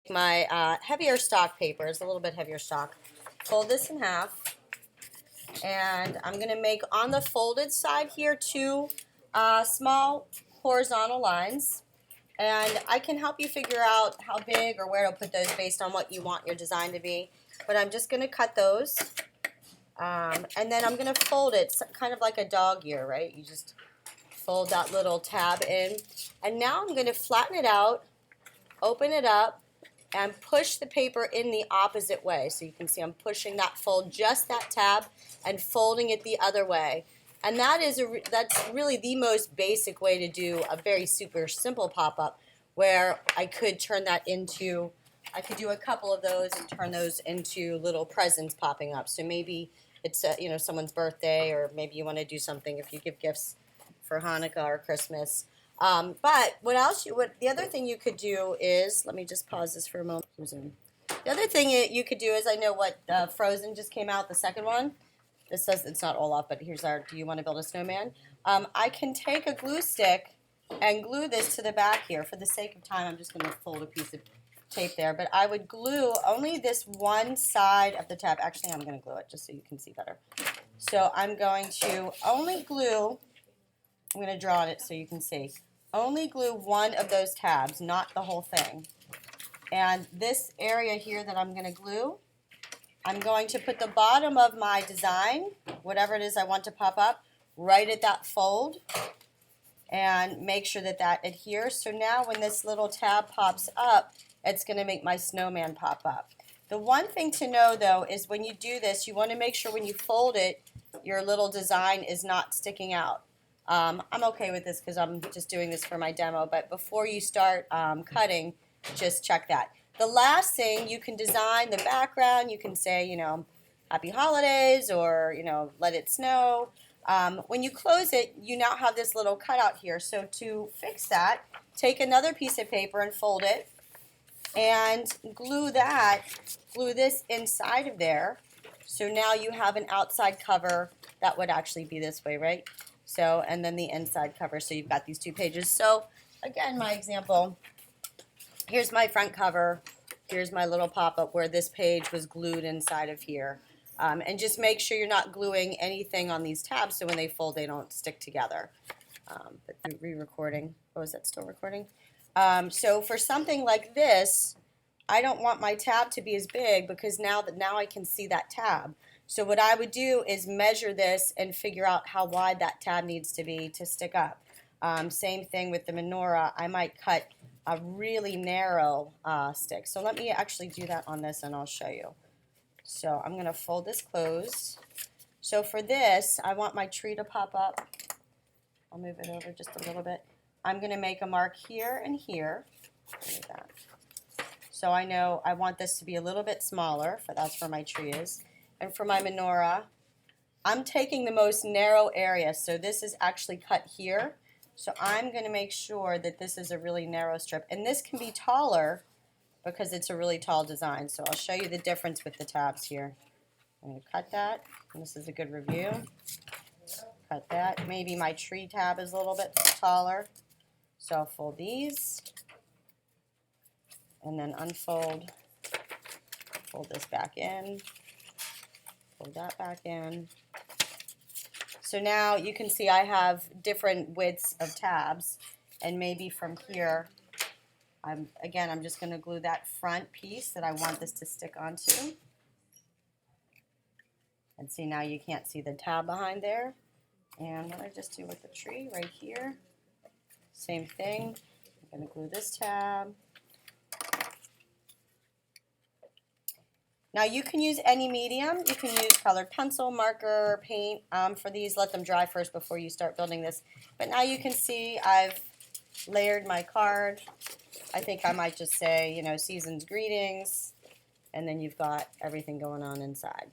My heavier stock paper is a little bit heavier stock. Fold this in half, and I'm going to make on the folded side here two small horizontal lines. And I can help you figure out how big or where to put those based on what you want your design to be. But I'm just going to cut those. And then I'm going to fold it kind of like a dog ear, right? You just fold that little tab in. And now I'm going to flatten it out, open it up, and push the paper in the opposite way. So you can see I'm pushing that fold, just that tab, and folding it the other way. And that's really the most basic way to do a very super simple pop-up, where I could turn that into, I could do a couple of those and turn those into little presents popping up. So maybe it's someone's birthday, or maybe you want to do something if you give gifts for Hanukkah or Christmas. But the other thing you could do is, let me just pause this for a moment. The other thing you could do is, I know what Frozen just came out, the second one. This says it's not Olaf, but here's our Do You Want to Build a Snowman? I can take a glue stick and glue this to the back here. For the sake of time, I'm just going to fold a piece of tape there. But I would glue only this one side of the tab. Actually, I'm going to glue it just so you can see better. So I'm going to only glue, I'm going to draw on it so you can see. Only glue one of those tabs, not the whole thing. And this area here that I'm going to glue, I'm going to put the bottom of my design, whatever it is I want to pop up, right at that fold, and make sure that that adheres. So now when this little tab pops up, it's going to make my snowman pop up. The one thing to know, though, is when you do this, you want to make sure when you fold it, your little design is not sticking out. I'm okay with this because I'm just doing this for my demo, but before you start cutting, just check that. The last thing, you can design the background. You can say, Happy Holidays, or, Let It Snow. When you close it, you now have this little cutout here. So to fix that, take another piece of paper and fold it, and glue this inside of there. So now you have an outside cover that would actually be this way, right? So, and then the inside cover, so you've got these two pages. So again, my example, here's my front cover, here's my little pop-up where this page was glued inside of here. And just make sure you're not gluing anything on these tabs so when they fold they don't stick together. But re-recording, oh, is that still recording? So for something like this, I don't want my tab to be as big because now I can see that tab. So what I would do is measure this and figure out how wide that tab needs to be to stick up. Same thing with the menorah. I might cut a really narrow stick. So let me actually do that on this and I'll show you. So I'm going to fold this closed. So for this, I want my tree to pop up. I'll move it over just a little bit. I'm going to make a mark here and here. Like that. So I know I want this to be a little bit smaller, that's where my tree is. And for my menorah, I'm taking the most narrow area. So this is actually cut here. So I'm going to make sure that this is a really narrow strip. And this can be taller because it's a really tall design. So I'll show you the difference with the tabs here. I'm going to cut that. And this is a good review. Cut that. Maybe my tree tab is a little bit taller. So I'll fold these. And then unfold. Fold this back in. Fold that back in. So now you can see I have different widths of tabs, and maybe from here, I'm just going to glue that front piece that I want this to stick onto. And see, now you can't see the tab behind there. And what I just do with the tree right here, same thing. I'm going to glue this tab. Now you can use any medium. You can use colored pencil, marker, paint. For these, let them dry first before you start building this. But now you can see I've layered my card. I think I might just say, season's greetings, and then you've got everything going on inside.